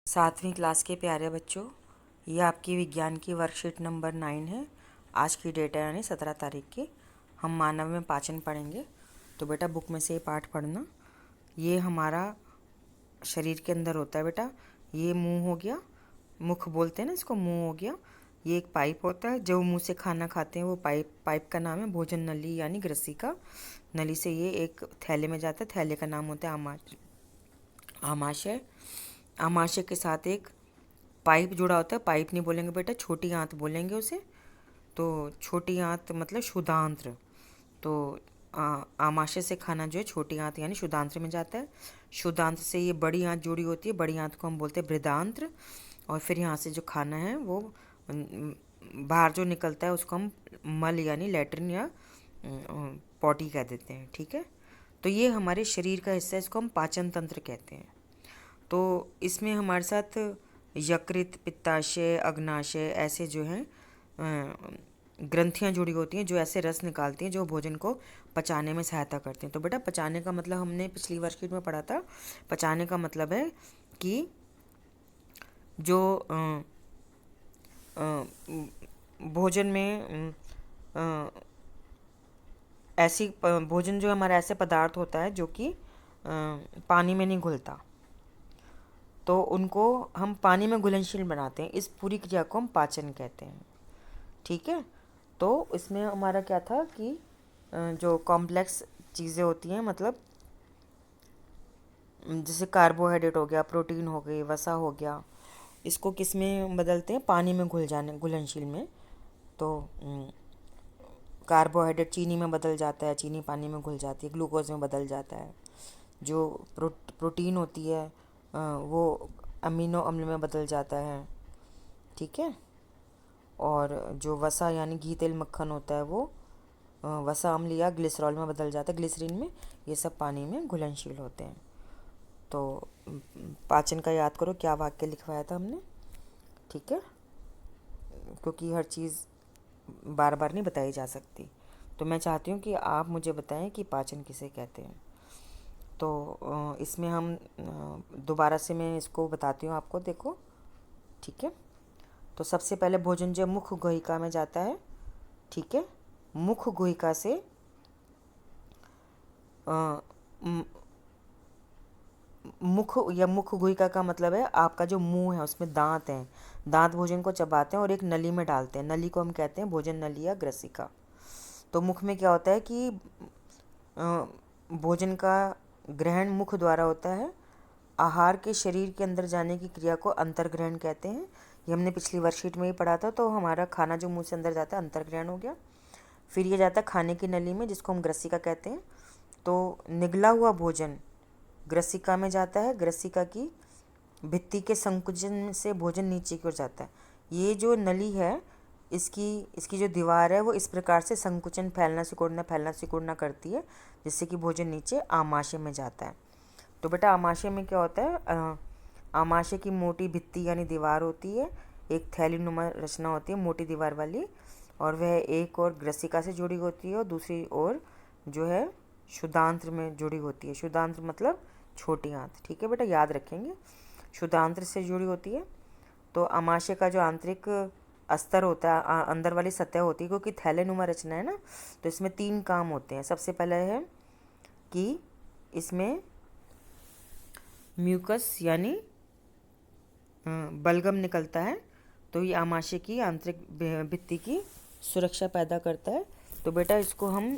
सातवीं क्लास के प्यारे बच्चों, ये आपकी विज्ञान की वर्कशीट नंबर 9 है। आज की डेट है यानी 17 तारीख की। हम मानव में पाचन पढ़ेंगे। तो बेटा बुक में से ये पाठ पढ़ना। ये हमारा शरीर के अंदर होता है बेटा। ये मुंह हो गया, मुख बोलते हैं ना इसको, मुंह हो गया। ये एक पाइप होता है, जो मुंह से खाना खाते हैं वो पाइप का नाम है भोजन नली यानी ग्रसिका। नली से ये एक थैले में जाता है, थैले का नाम होता है आमाशय। आमाशय के साथ एक पाइप जुड़ा होता है। पाइप नहीं बोलेंगे बेटा, छोटी आंत बोलेंगे उसे। तो छोटी आंत मतलब शुदांत्र। तो आमाशय से खाना जो है छोटी आंत यानी शुदांत्र में जाता है। शुदांत्र से ये बड़ी आंत जुड़ी होती है, बड़ी आंत को हम बोलते हैं बृहदांत्र। और फिर यहाँ से जो खाना है वो बाहर जो निकलता है उसको हम मल यानी लैट्रिन या पॉटी कह देते हैं। ठीक है, तो ये हमारे शरीर का हिस्सा है, इसको हम पाचन तंत्र कहते हैं। तो इसमें हमारे साथ यकृत, पित्ताशय, अग्नाशय ऐसे जो हैं ग्रंथियाँ जुड़ी होती हैं, जो ऐसे रस निकालती हैं जो भोजन को पचाने में सहायता करती हैं। तो बेटा पचाने का मतलब हमने पिछली वर्कशीट में पढ़ा था। पचाने का मतलब है कि जो भोजन में ऐसी भोजन जो हमारा ऐसे पदार्थ होता है जो कि पानी में नहीं घुलता, तो उनको हम पानी में घुलनशील बनाते हैं। इस पूरी क्रिया को हम पाचन कहते हैं। ठीक है, तो इसमें हमारा क्या था कि जो कॉम्प्लेक्स चीज़ें होती हैं, मतलब जैसे कार्बोहाइड्रेट हो गया, प्रोटीन हो गई, वसा हो गया, इसको किस में बदलते हैं? पानी में घुलनशील में। तो कार्बोहाइड्रेट चीनी में बदल जाता है, चीनी पानी में घुल जाती है, ग्लूकोज में बदल जाता है। जो प्रोटीन होती है वो अमीनो अम्ल में बदल जाता है। ठीक है, और जो वसा यानी घी, तेल, मक्खन होता है वो वसा अम्ल या ग्लिसरॉल में बदल जाता है, ग्लिसरीन में। ये सब पानी में घुलनशील होते हैं। तो पाचन का याद करो, क्या वाक्य लिखवाया था हमने। ठीक है, क्योंकि हर चीज़ बार बार नहीं बताई जा सकती, तो मैं चाहती हूँ कि आप मुझे बताएं कि पाचन किसे कहते हैं। तो इसमें हम दोबारा से मैं इसको बताती हूँ आपको, देखो। ठीक है, तो सबसे पहले भोजन जो मुख गुहिका में जाता है। ठीक है, मुख गुहिका से मुख या मुख गुहिका का मतलब है आपका जो मुंह है, उसमें दांत हैं। दांत भोजन को चबाते हैं और एक नली में डालते हैं। नली को हम कहते हैं भोजन नली या ग्रसिका। तो मुख में क्या होता है कि भोजन का ग्रहण मुख द्वारा होता है। आहार के शरीर के अंदर जाने की क्रिया को अंतर्ग्रहण कहते हैं। ये हमने पिछली वर्कशीट में ही पढ़ा था। तो हमारा खाना जो मुंह से अंदर जाता है अंतर्ग्रहण हो गया। फिर ये जाता है खाने की नली में, जिसको हम ग्रसिका कहते हैं। तो निगला हुआ भोजन ग्रसिका में जाता है। ग्रसिका की भित्ति के संकुचन से भोजन नीचे की ओर जाता है। ये जो नली है, इसकी जो दीवार है वो इस प्रकार से संकुचन, फैलना सिकुड़ना करती है, जिससे कि भोजन नीचे आमाशय में जाता है। तो बेटा आमाशय में क्या होता है? आमाशय की मोटी भित्ति यानी दीवार होती है, एक थैली नुमा रचना होती है मोटी दीवार वाली, और वह एक और ग्रसिका से जुड़ी होती है और दूसरी ओर जो है शुदांत्र में जुड़ी होती है। शुदांत्र मतलब छोटी आंत। ठीक है बेटा, याद रखेंगे, शुदांत्र से जुड़ी होती है। तो आमाशय का जो आंतरिक अस्तर होता है, अंदर वाली सतह होती है, क्योंकि थैलेनुमा रचना है ना, तो इसमें 3 काम होते हैं। सबसे पहले है कि इसमें म्यूकस यानी बलगम निकलता है, तो ये आमाशय की आंतरिक भित्ति की सुरक्षा पैदा करता है। तो बेटा इसको हम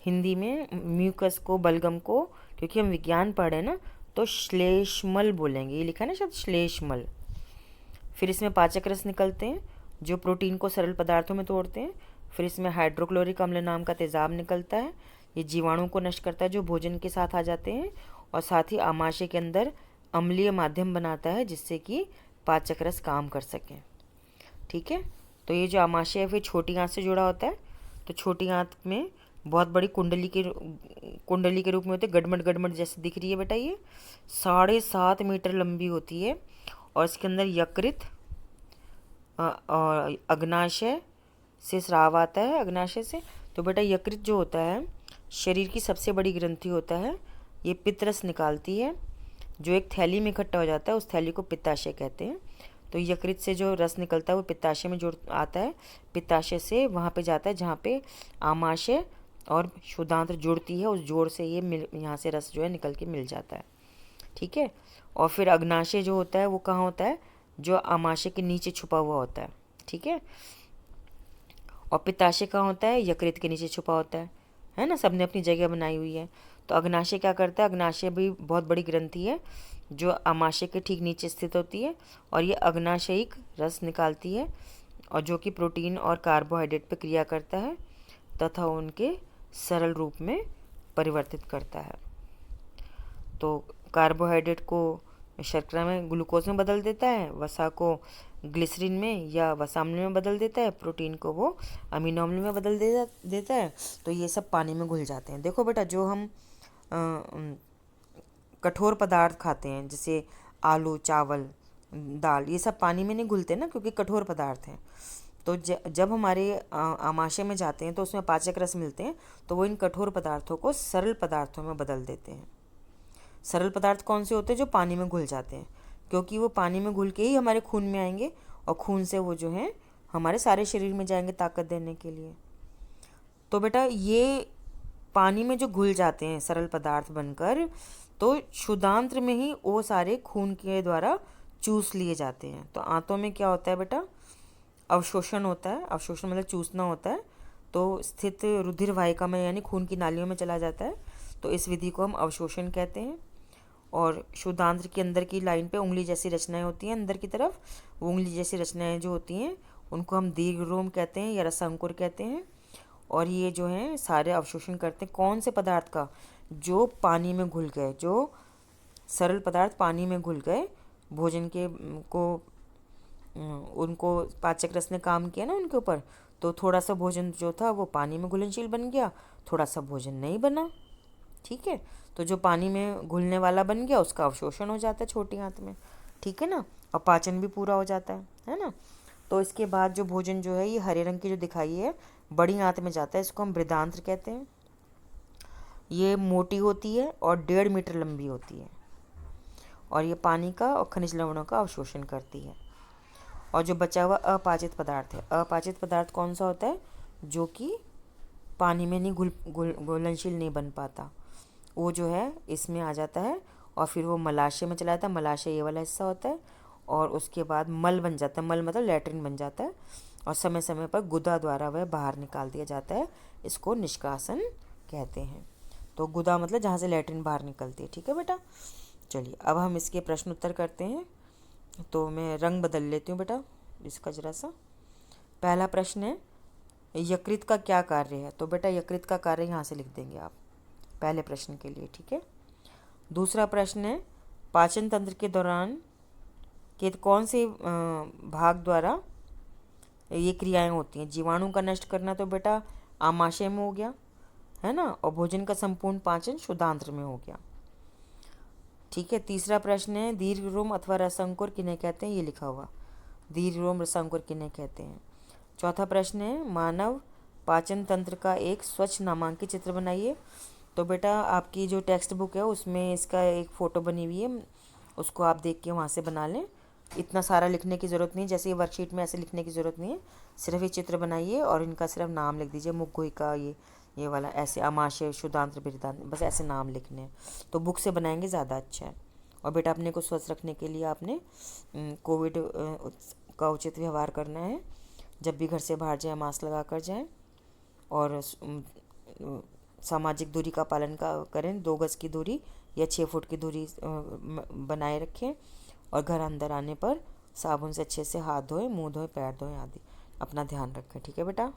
हिंदी में म्यूकस को, बलगम को, क्योंकि हम विज्ञान पढ़े ना, तो श्लेष्मल बोलेंगे। ये लिखा है ना शब्द श्लेष्मल। फिर इसमें पाचक रस निकलते हैं जो प्रोटीन को सरल पदार्थों में तोड़ते हैं। फिर इसमें हाइड्रोक्लोरिक अम्ल नाम का तेजाब निकलता है। ये जीवाणु को नष्ट करता है जो भोजन के साथ आ जाते हैं, और साथ ही आमाशय के अंदर अम्लीय माध्यम बनाता है, जिससे कि पाचक रस काम कर सके। ठीक है, तो ये जो आमाशय है फिर छोटी आंत से जुड़ा होता है। तो छोटी आंत में बहुत बड़ी कुंडली के रूप में होती है, गडमड जैसे दिख रही है बेटा। ये 7.5 मीटर लंबी होती है, और इसके अंदर यकृत और अग्नाशय से स्राव आता है, अग्नाशय से। तो बेटा यकृत जो होता है शरीर की सबसे बड़ी ग्रंथि होता है, ये पित्त रस निकालती है। जो एक थैली में इकट्ठा हो जाता है उस थैली को पित्ताशय कहते हैं। तो यकृत से जो रस निकलता है वो पित्ताशय में जुड़ आता है, पित्ताशय से वहाँ पे जाता है जहाँ पे आमाशय और शुद्धांत्र जुड़ती है, उस जोड़ से ये यहाँ से रस जो है निकल के मिल जाता है। ठीक है। और फिर अग्नाशय जो होता है वो कहाँ होता है, जो आमाशय के नीचे छुपा हुआ होता है। ठीक है। और पित्ताशय कहाँ होता है, यकृत के नीचे छुपा होता है ना, सबने अपनी जगह बनाई हुई है। तो अग्नाशय क्या करता है, अग्नाशय भी बहुत बड़ी ग्रंथि है जो आमाशय के ठीक नीचे स्थित होती है, और ये अग्नाशयिक रस निकालती है और जो कि प्रोटीन और कार्बोहाइड्रेट पर क्रिया करता है तथा उनके सरल रूप में परिवर्तित करता है। तो कार्बोहाइड्रेट को शर्करा में, ग्लूकोज में बदल देता है, वसा को ग्लिसरीन में या वसाम्ल में बदल देता है, प्रोटीन को वो अमीनो अम्ल में बदल देता है। तो ये सब पानी में घुल जाते हैं। देखो बेटा, जो हम कठोर पदार्थ खाते हैं जैसे आलू, चावल, दाल, ये सब पानी में नहीं घुलते ना, क्योंकि कठोर पदार्थ हैं। तो जब हमारे आमाशय में जाते हैं तो उसमें पाचक रस मिलते हैं, तो वो इन कठोर पदार्थों को सरल पदार्थों में बदल देते हैं। सरल पदार्थ कौन से होते हैं, जो पानी में घुल जाते हैं, क्योंकि वो पानी में घुल के ही हमारे खून में आएंगे और खून से वो जो है हमारे सारे शरीर में जाएंगे ताकत देने के लिए। तो बेटा ये पानी में जो घुल जाते हैं सरल पदार्थ बनकर, तो शुद्धांत्र में ही वो सारे खून के द्वारा चूस लिए जाते हैं। तो आंतों में क्या होता है बेटा, अवशोषण होता है। अवशोषण मतलब चूसना होता है। तो स्थित रुधिर वाहिका में यानी खून की नालियों में चला जाता है। तो इस विधि को हम अवशोषण कहते हैं। और शुद्धांत्र के अंदर की लाइन पे उंगली जैसी रचनाएं होती हैं अंदर की तरफ, वो उंगली जैसी रचनाएं जो होती हैं उनको हम दीर्घरोम कहते हैं या रसांकुर कहते हैं। और ये जो है सारे अवशोषण करते हैं कौन से पदार्थ का, जो पानी में घुल गए, जो सरल पदार्थ पानी में घुल गए, भोजन के को उनको पाचक रस ने काम किया ना उनके ऊपर, तो थोड़ा सा भोजन जो था वो पानी में घुलनशील बन गया, थोड़ा सा भोजन नहीं बना। ठीक है। तो जो पानी में घुलने वाला बन गया उसका अवशोषण हो जाता है छोटी आंत में। ठीक है ना, और पाचन भी पूरा हो जाता है ना। तो इसके बाद जो भोजन जो है ये हरे रंग की जो दिखाई है बड़ी आंत में जाता है, इसको हम बृहदांत्र कहते हैं। ये मोटी होती है और 1.5 मीटर लंबी होती है, और ये पानी का और खनिज लवणों का अवशोषण करती है। और जो बचा हुआ अपाचित पदार्थ है, अपाचित पदार्थ कौन सा होता है, जो कि पानी में नहीं घुलनशील नहीं बन पाता, वो जो है इसमें आ जाता है और फिर वो मलाशय में चला जाता है। मलाशय ये वाला हिस्सा होता है, और उसके बाद मल बन जाता है। मल मतलब लैट्रिन बन जाता है, और समय समय पर गुदा द्वारा वह बाहर निकाल दिया जाता है। इसको निष्कासन कहते हैं। तो गुदा मतलब जहाँ से लैट्रिन बाहर निकलती है। ठीक है बेटा, चलिए अब हम इसके प्रश्न उत्तर करते हैं। तो मैं रंग बदल लेती हूँ बेटा इसका जरा सा। पहला प्रश्न है, यकृत का क्या कार्य है। तो बेटा यकृत का कार्य यहाँ से लिख देंगे आप पहले प्रश्न के लिए। ठीक है। दूसरा प्रश्न है, पाचन तंत्र के दौरान के कौन से भाग द्वारा ये क्रियाएं होती हैं। जीवाणु का नष्ट करना तो बेटा आमाशय में हो गया, है ना, और भोजन का संपूर्ण पाचन शुद्धांत्र में हो गया। ठीक है। तीसरा प्रश्न है, दीर्घरोम अथवा रसांकुर किन्हें कहते हैं, ये लिखा हुआ, दीर्घरोम रसांकुर किन्हें कहते हैं। चौथा प्रश्न है, मानव पाचन तंत्र का एक स्वच्छ नामांकित चित्र बनाइए। तो बेटा आपकी जो टेक्स्ट बुक है उसमें इसका एक फ़ोटो बनी हुई है, उसको आप देख के वहाँ से बना लें। इतना सारा लिखने की ज़रूरत नहीं, जैसे ये वर्कशीट में ऐसे लिखने की ज़रूरत नहीं है। सिर्फ ये चित्र बनाइए और इनका सिर्फ नाम लिख दीजिए, मुग्गुई का ये वाला, ऐसे आमाशय, शुद्धांत्र, बृहदांत्र, बस ऐसे नाम लिखने हैं। तो बुक से बनाएंगे ज़्यादा अच्छा है। और बेटा अपने को स्वस्थ रखने के लिए आपने कोविड का उचित व्यवहार करना है। जब भी घर से बाहर जाए मास्क लगा कर जाएँ, और सामाजिक दूरी का पालन करें, 2 गज़ की दूरी या 6 फुट की दूरी बनाए रखें, और घर अंदर आने पर साबुन से अच्छे से हाथ धोएं, मुंह धोएं, पैर धोएं आदि। अपना ध्यान रखें। ठीक है बेटा।